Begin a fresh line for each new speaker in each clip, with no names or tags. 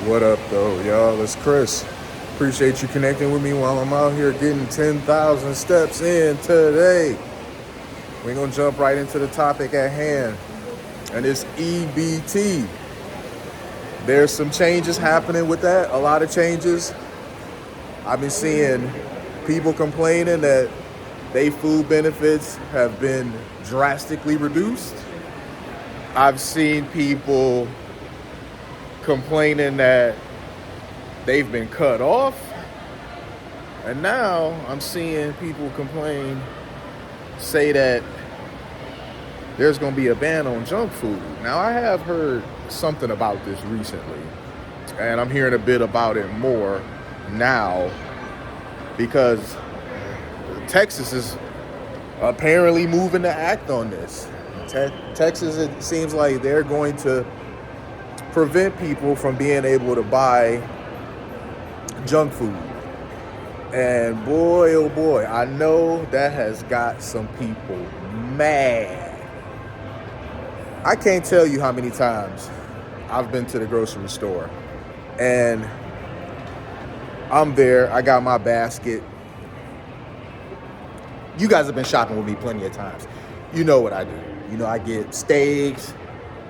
What up, though, y'all? It's Chris. Appreciate you connecting with me while I'm out here getting 10,000 steps in today. We're going to jump right into the topic at hand, and it's EBT. There's some changes happening with that, a lot of changes. I've been seeing people complaining that their food benefits have been drastically reduced. I've seen people complaining that they've been cut off. And now I'm seeing people say that there's going to be a ban on junk food. Now, I have heard something about this recently, and I'm hearing a bit about it more now because Texas is apparently moving to act on this. Texas, it seems like they're going to prevent people from being able to buy junk food. And boy, oh boy, I know that has got some people mad. I can't tell you how many times I've been to the grocery store and I'm there, I got my basket. You guys have been shopping with me plenty of times. You know what I do. You know, I get steaks,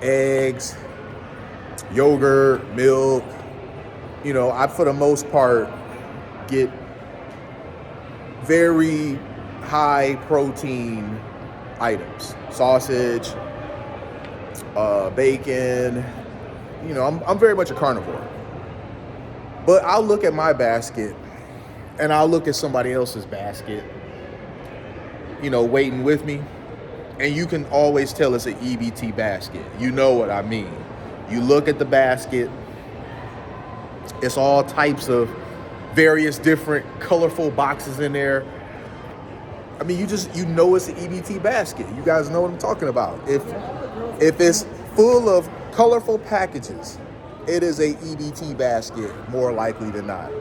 eggs, yogurt, milk. You know, I, for the most part, get very high protein items. Sausage, bacon. You know, I'm very much a carnivore. But I'll look at my basket and I'll look at somebody else's basket, you know, waiting with me. And you can always tell it's an EBT basket. You know what I mean. You look at the basket, it's all types of various different colorful boxes in there. I mean, you know it's an EBT basket. You guys know what I'm talking about. If it's full of colorful packages, it is a EBT basket more likely than not.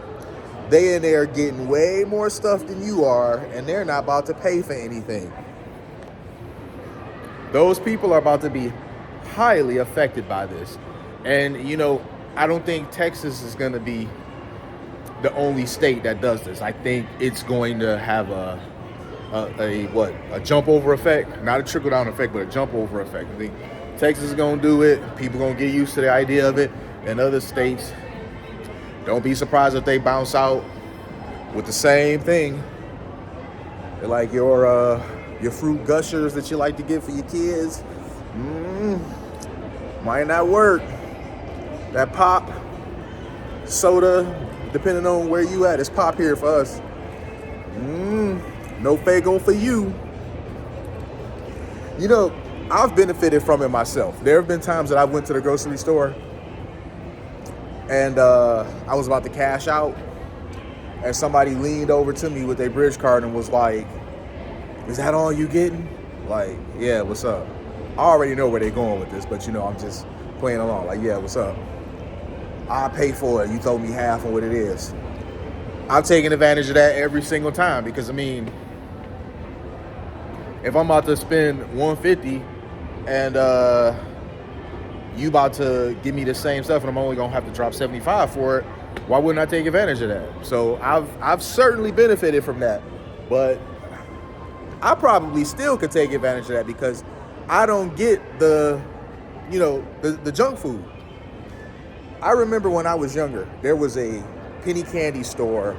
They in there getting way more stuff than you are, and they're not about to pay for anything. Those people are about to be highly affected by this. And, you know, I don't think Texas is going to be the only state that does this. I think it's going to have a jump over effect, not a trickle down effect, but a jump over effect. I think Texas is going to do it. People are going to get used to the idea of it. And other states, don't be surprised if they bounce out with the same thing. They're like your fruit gushers that you like to get for your kids. Might not work. That pop, soda, depending on where you at, it's pop here for us. No Faygo for you. You know, I've benefited from it myself. There have been times that I went to the grocery store and I was about to cash out, and somebody leaned over to me with their bridge card and was like, "Is that all you getting?" Like, yeah, what's up? I already know where they're going with this, but you know, I'm just playing along. Like, yeah, what's up? I'll pay for it. You told me half on what it is. I've taken advantage of that every single time because, I mean, if I'm about to spend $150 and you about to give me the same stuff and I'm only gonna have to drop $75 for it, why wouldn't I take advantage of that? So I've certainly benefited from that, but I probably still could take advantage of that because I don't get the junk food. I remember when I was younger, there was a penny candy store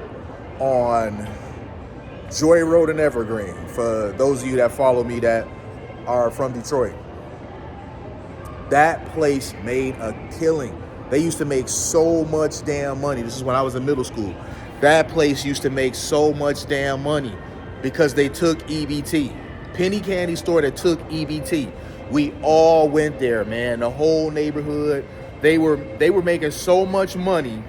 on Joy Road and Evergreen. For those of you that follow me that are from Detroit, that place made a killing. They used to make so much damn money. This is when I was in middle school. That place used to make so much damn money because they took EBT. Penny candy store that took EBT. We all went there, man. The whole neighborhood. They were making so much money.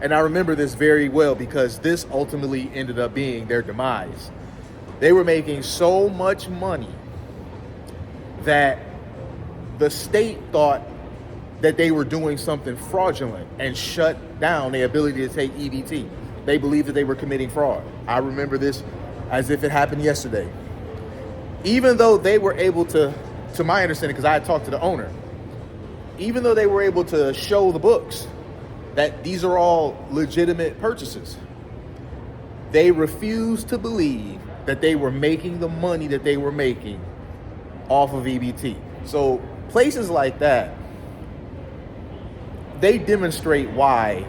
And I remember this very well because this ultimately ended up being their demise. They were making so much money that the state thought that they were doing something fraudulent and shut down their ability to take EBT. They believed that they were committing fraud. I remember this as if it happened yesterday. Even though they were able to my understanding, because I had talked to the owner, even though they were able to show the books, that these are all legitimate purchases. They refused to believe that they were making the money that they were making off of EBT. So places like that, they demonstrate why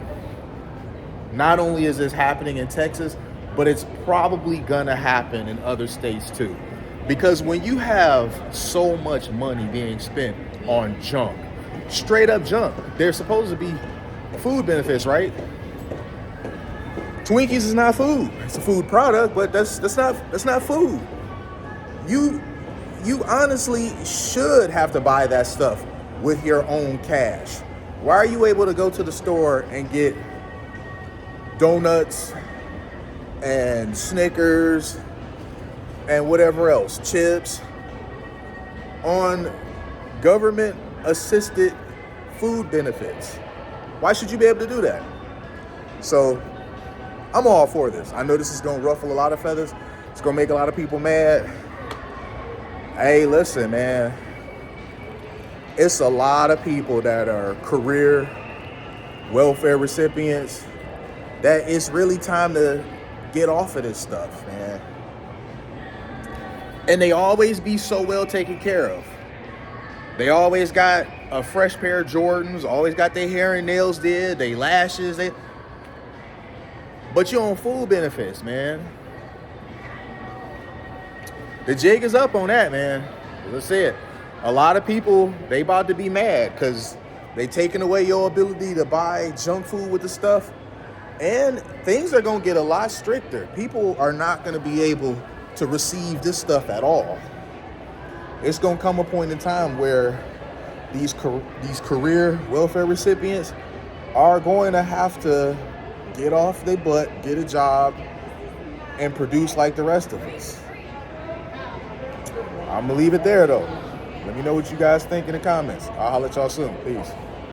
not only is this happening in Texas, but it's probably gonna happen in other states too. Because when you have so much money being spent on junk, straight up junk, there's supposed to be food benefits, right? Twinkies is not food. It's a food product, but that's not food. You honestly should have to buy that stuff with your own cash. Why are you able to go to the store and get donuts and Snickers and whatever else, chips, on government assisted food benefits? Why should you be able to do that? So I'm all for this. I know this is going to ruffle a lot of feathers. It's going to make a lot of people mad. Hey, listen, man. It's a lot of people that are career welfare recipients that it's really time to get off of this stuff, man. And they always be so well taken care of. They always got a fresh pair of Jordans, always got their hair and nails did, they lashes, but you're on food benefits, man. The jig is up on that, man. As I said, a lot of people, they about to be mad because they taking away your ability to buy junk food with the stuff. And things are going to get a lot stricter. People are not going to be able to receive this stuff at all. It's going to come a point in time where these career welfare recipients are going to have to get off their butt, get a job, and produce like the rest of us. I'm going to leave it there, though. Let me know what you guys think in the comments. I'll holler at y'all soon. Peace.